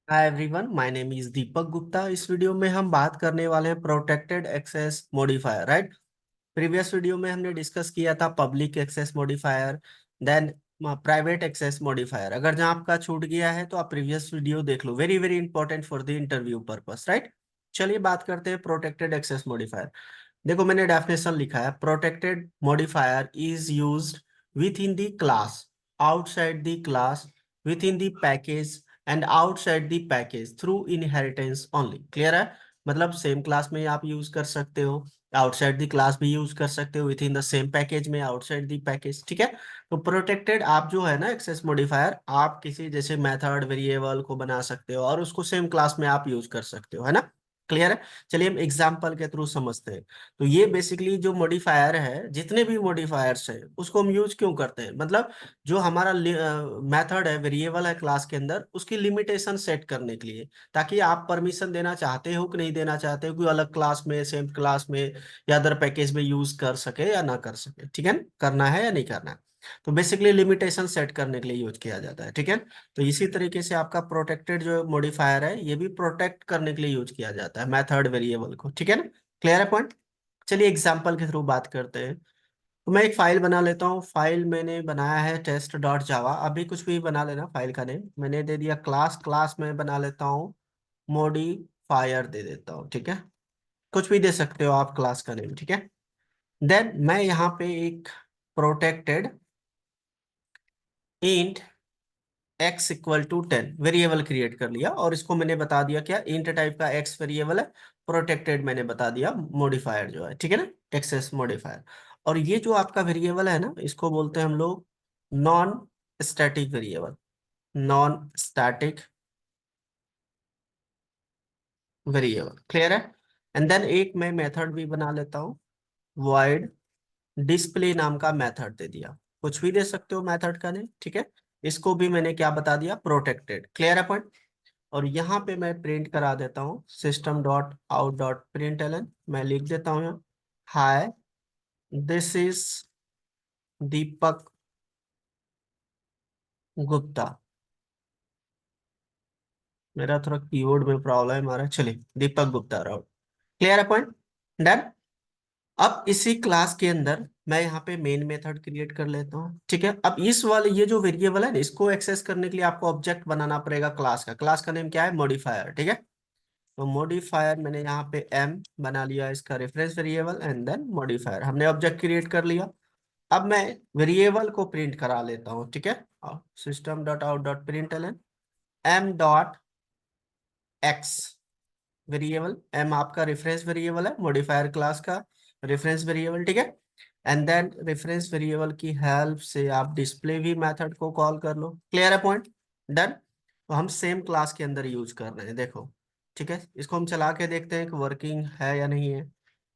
Hi everyone, my name is Deepak Gupta. इस video में हम बात करने वाले हैं protected access modifier, right. Previous video में हमने डिस्कस किया था public access modifier, then private access modifier. अगर जहां आपका छूट गया है तो आप प्रीवियस वीडियो देख लो, very very important for the interview purpose, right. चलिए बात करते हैं प्रोटेक्टेड एक्सेस मॉडिफायर। देखो मैंने डेफिनेशन लिखा है, protected modifier is used with in the class, outside the class, with in the package and outside the package through inheritance only. Clear है? मतलब सेम क्लास में आप यूज कर सकते हो, आउटसाइड द क्लास भी यूज कर सकते हो, with in the same package में, आउटसाइड द पैकेज। ठीक है। तो प्रोटेक्टेड आप जो है ना एक्सेस मॉडिफायर, आप किसी जैसे मेथड वेरिएबल को बना सकते हो और उसको सेम क्लास में आप यूज कर सकते हो, है ना। क्लियर है? चलिए हम एग्जाम्पल के थ्रू समझते हैं। तो ये बेसिकली जो मॉडिफायर है, जितने भी मॉडिफायर्स है उसको हम यूज क्यों करते हैं, मतलब जो हमारा मेथड है, वेरिएबल है क्लास के अंदर, उसकी लिमिटेशन सेट करने के लिए, ताकि आप परमिशन देना चाहते हो कि नहीं देना चाहते हो, कोई अलग क्लास में, सेम क्लास में या अदर पैकेज में यूज कर सके या ना कर सके। ठीक है ना? करना है या नहीं करना है। तो बेसिकली लिमिटेशन सेट करने के लिए यूज किया जाता है। ठीक है। तो इसी तरीके से आपका प्रोटेक्टेड जो मॉडिफायर है, ये भी प्रोटेक्ट करने के लिए यूज किया जाता है मेथड वेरिएबल को। ठीक है ना? क्लियर है पॉइंट? चलिए एग्जाम्पल के थ्रू बात करते हैं। तो मैं एक फाइल बना लेता हूँ। फाइल मैंने बनाया है टेस्ट डॉट जावा। अभी कुछ भी बना लेना, फाइल का नेम मैंने दे दिया क्लास। क्लास में बना लेता हूँ मॉडिफायर, दे देता हूँ। ठीक है। कुछ भी दे सकते हो आप क्लास का नेम। ठीक है। देन मैं यहाँ पे एक protected int X equal to 10 variable create कर लिया, और इसको मैंने बता दिया क्या, इंट टाइप का एक्स वेरिएबल है। प्रोटेक्टेड मैंने बता दिया मॉडिफायर जो है। ठीक है ना, एक्सेस मॉडिफायर। और ये जो आपका वेरिएबल है ना, इसको बोलते हैं हम लोग non static variable, non static variable. Clear है? एंड देन एक मैं मेथड भी बना लेता हूँ, void डिस्प्ले नाम का मेथड दे दिया। कुछ भी दे सकते हो मेथड का नेम। ठीक है। इसको भी मैंने क्या बता दिया, प्रोटेक्टेड। क्लियर है पॉइंट? और यहाँ पे मैं प्रिंट करा देता हूँ system dot out dot println. मैं लिख देता हूँ यहाँ, hi this is Deepak Gupta. मेरा थोड़ा कीबोर्ड में प्रॉब्लम आ रहा है, चलिए दीपक गुप्ता राउट। क्लियर है पॉइंट? डन। अब इसी क्लास के अंदर मैं यहाँ पे मेन मेथड क्रिएट कर लेता हूँ। ठीक है। अब इस वाले ये जो वेरिएबल है ना, इसको एक्सेस करने के लिए आपको ऑब्जेक्ट बनाना पड़ेगा क्लास का। क्लास का नेम क्या है, मॉडिफायर। ठीक है। तो मॉडिफायर मैंने यहाँ पे एम बना लिया, इसका reference variable, and then modifier हमने ऑब्जेक्ट क्रिएट कर लिया। अब मैं वेरिएबल को प्रिंट करा लेता हूँ। ठीक है। System dot out dot println M dot X variable. M आपका रेफरेंस वेरिएबल है, मॉडिफायर क्लास का रेफरेंस वेरिएबल। ठीक है। एंड देन रेफरेंस वेरिएबल की हेल्प से आप डिस्प्ले भी मेथड को कॉल कर लो। क्लियर है पॉइंट? डन। तो हम सेम क्लास के अंदर यूज कर रहे हैं, देखो। ठीक है। इसको हम चला के देखते हैं कि वर्किंग है या नहीं है।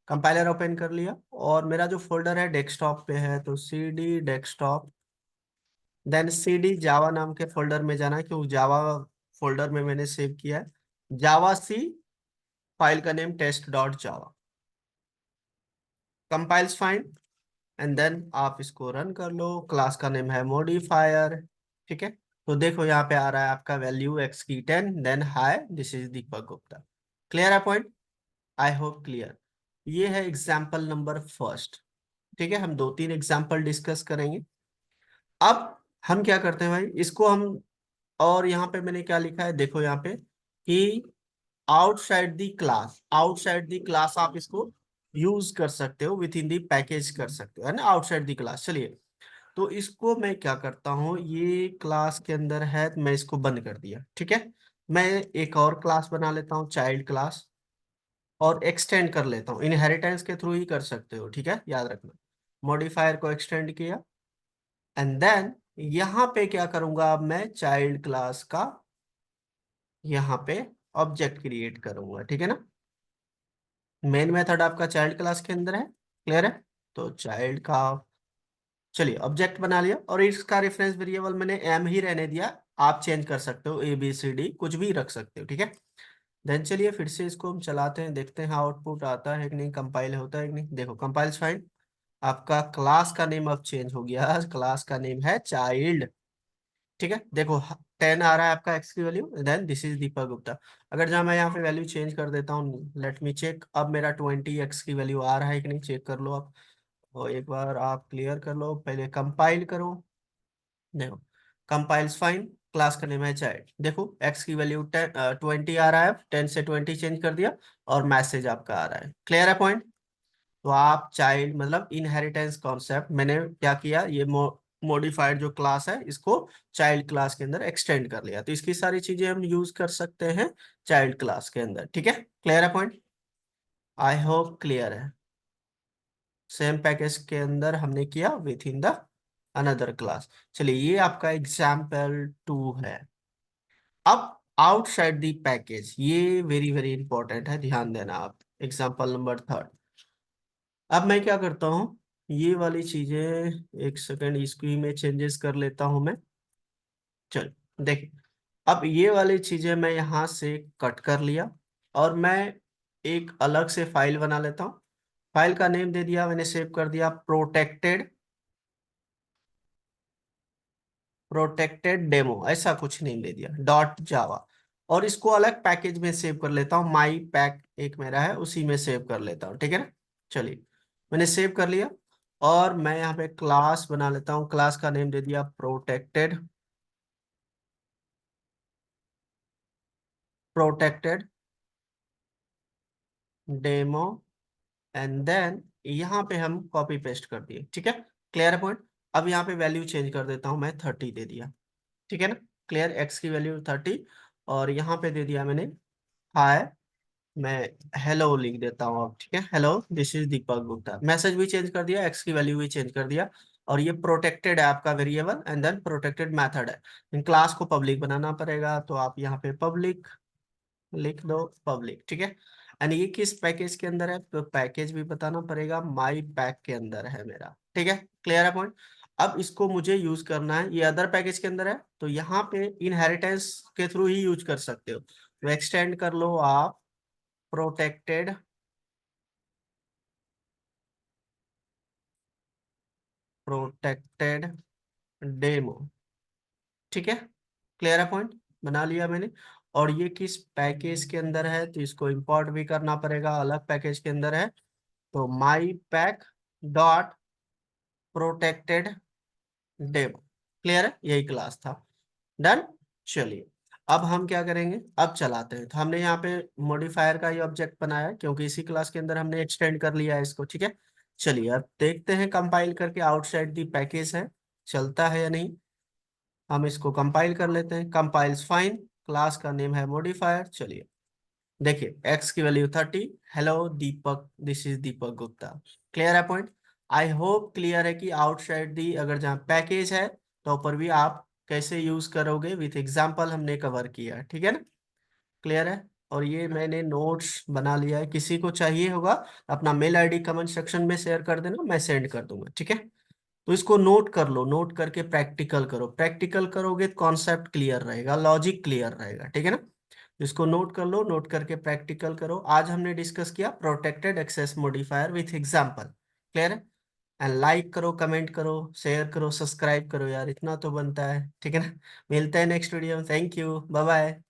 कंपाइलर ओपन कर लिया, और मेरा जो फोल्डर है डेस्कटॉप पे है, तो C D desktop, then C D Java नाम के फोल्डर में जाना है, क्योंकि जावा फोल्डर में मैंने सेव किया है जावा सी। फाइल का name test dot Java, compiles fine, and then आप इसको रन कर लो। क्लास का नेम है मॉडिफायर। ठीक है। तो देखो यहाँ पे आ रहा है आपका वैल्यू एक्स की 10, then hi this is Deepak Gupta. Clear है पॉइंट? I hope clear. ये है एग्जाम्पल नंबर फर्स्ट। ठीक है। हम दो तीन एग्जाम्पल डिस्कस करेंगे। अब हम क्या करते हैं भाई, इसको हम, और यहाँ पे मैंने क्या लिखा है देखो यहाँ पे, कि outside the class, outside the class आप इसको यूज कर सकते हो, विथ इन दी पैकेज कर सकते हो, है ना, आउटसाइड द क्लास। चलिए, तो इसको मैं क्या करता हूँ, ये क्लास के अंदर है तो मैं इसको बंद कर दिया। ठीक है। मैं एक और क्लास बना लेता हूँ, चाइल्ड क्लास, और एक्सटेंड कर लेता हूँ। इनहेरिटेंस के थ्रू ही कर सकते हो, ठीक है, याद रखना। मॉडिफायर को एक्सटेंड किया, एंड देन यहाँ पे क्या करूंगा, अब मैं चाइल्ड क्लास का यहाँ पे ऑब्जेक्ट क्रिएट करूंगा। ठीक है ना। मेन मेथड आपका चाइल्ड क्लास के अंदर है। क्लियर है? तो चाइल्ड का, चलिए ऑब्जेक्ट बना लिया, और इसका रेफरेंस वेरिएबल मैंने एम ही रहने दिया। आप चेंज कर सकते हो, ए बी सी डी कुछ भी रख सकते हो। ठीक है। देन चलिए फिर से इसको हम चलाते हैं, देखते हैं आउटपुट आता है कि नहीं, कंपाइल होता है कि नहीं। देखो कंपाइल्स फाइन। आपका क्लास का नेम अब चेंज हो गया, क्लास का नेम है चाइल्ड। ठीक है। देखो 10 आ रहा है आपका एक्स की value, then this is Deepak Gupta. अगर जहाँ मैं यहाँ पे वैल्यू चेंज कर देता हूँ, लेट मी चेक, अब मेरा 20 एक्स की वैल्यू आ रहा है कि नहीं, चेक कर लो आप। और एक बार आप क्लियर कर लो, पहले कंपाइल करो। देखो कंपाइल्स फाइन, क्लास का नेम है चाइल्ड। देखो एक्स की वैल्यू 20 आ रहा है, 10 से 20 चेंज कर दिया और मैसेज आपका आ रहा है। क्लियर है पॉइंट? तो आप चाइल्ड मतलब इनहेरिटेंस कॉन्सेप्ट मैंने क्या किया, ये मॉडिफाइड जो क्लास है इसको चाइल्ड क्लास के अंदर एक्सटेंड कर लिया, तो इसकी सारी चीजें हम यूज कर सकते हैं चाइल्ड क्लास के अंदर। ठीक है, क्लियर है पॉइंट? आई होप क्लियर है। सेम पैकेज के अंदर हमने किया with in the another class. चलिए ये आपका एग्जाम्पल 2 है। अब आउटसाइड दी पैकेज, ये वेरी वेरी इंपॉर्टेंट है, ध्यान देना आप। Example number 3। अब मैं क्या करता हूँ, ये वाली चीजें, एक सेकेंड इसको ही मैं चेंजेस कर लेता हूं मैं। चल देखिए, अब ये वाली चीजें मैं यहाँ से कट कर लिया और मैं एक अलग से फाइल बना लेता हूँ। फाइल का नेम दे दिया मैंने, सेव कर दिया प्रोटेक्टेड डेमो, ऐसा कुछ नेम दे दिया .जावा। और इसको अलग पैकेज में सेव कर लेता हूँ, माई पैक एक मेरा है उसी में सेव कर लेता हूँ। ठीक है ना, चलिए मैंने सेव कर लिया। और मैं यहाँ पे क्लास बना लेता हूँ, क्लास का नेम दे दिया प्रोटेक्टेड डेमो। एंड देन यहाँ पे हम कॉपी पेस्ट कर दिए। ठीक है, क्लियर है पॉइंट? अब यहाँ पे वैल्यू चेंज कर देता हूँ मैं, 30 दे दिया। ठीक है ना, क्लियर, एक्स की वैल्यू 30। और यहाँ पे दे दिया मैंने हाय, मैं हेलो लिख देता हूँ अब। ठीक है, hello this is Deepak Gupta. Message भी चेंज कर दिया, एक्स की वैल्यू भी चेंज कर दिया। और ये प्रोटेक्टेड है आपका variable, and then protected method है। इन क्लास को पब्लिक बनाना पड़ेगा, तो आप यहाँ पे पब्लिक लिख दो, पब्लिक। ठीक है, एंड ये किस पैकेज के अंदर है, तो पैकेज भी बताना पड़ेगा, माई पैक के अंदर है मेरा। ठीक है, क्लियर है पॉइंट? अब इसको मुझे यूज करना है, ये अदर पैकेज के अंदर है, तो यहाँ पे इनहेरिटेंस के थ्रू ही यूज कर सकते हो, तो एक्सटेंड कर लो आप प्रोटेक्टेड प्रोटेक्टेड डेमो। ठीक है, क्लियर है पॉइंट? बना लिया मैंने। और ये किस पैकेज के अंदर है, तो इसको इंपोर्ट भी करना पड़ेगा, अलग पैकेज के अंदर है, तो my pack dot protected demo. Clear है, यही क्लास था। डन। चलिए अब हम क्या करेंगे, अब चलाते हैं। तो हमने यहाँ पे मॉडिफायर का ये ऑब्जेक्ट बनाया है, क्योंकि इसी क्लास के अंदर हमने एक्सटेंड कर लिया है इसको। ठीक है, चलिए अब देखते हैं कंपाइल करके, आउटसाइड दी पैकेज है, चलता है या नहीं। हम इसको कंपाइल कर लेते हैं, कंपाइल्स फाइन, क्लास का नेम है मॉडिफायर। चलिए देखिए, एक्स की value 30, hello Deepak, this is Deepak Gupta. Clear है पॉइंट? आई होप क्लियर है कि आउटसाइड दी अगर जहाँ पैकेज है, तो ऊपर भी आप कैसे यूज करोगे, विथ एग्जांपल हमने कवर किया। ठीक है ना, क्लियर है? और ये मैंने नोट्स बना लिया है, किसी को चाहिए होगा अपना मेल आईडी कमेंट सेक्शन में शेयर कर देना, मैं सेंड कर दूंगा। ठीक है, तो इसको नोट कर लो, नोट करके प्रैक्टिकल करो, प्रैक्टिकल करोगे कॉन्सेप्ट क्लियर रहेगा, लॉजिक क्लियर रहेगा। ठीक है ना, इसको नोट कर लो, नोट करके प्रैक्टिकल करो। आज हमने डिस्कस किया protected access modifier with example. Clear है? एंड लाइक करो, कमेंट करो, शेयर करो, सब्सक्राइब करो यार, इतना तो बनता है। ठीक है ना, मिलते हैं नेक्स्ट वीडियो में। Thank you, bye bye.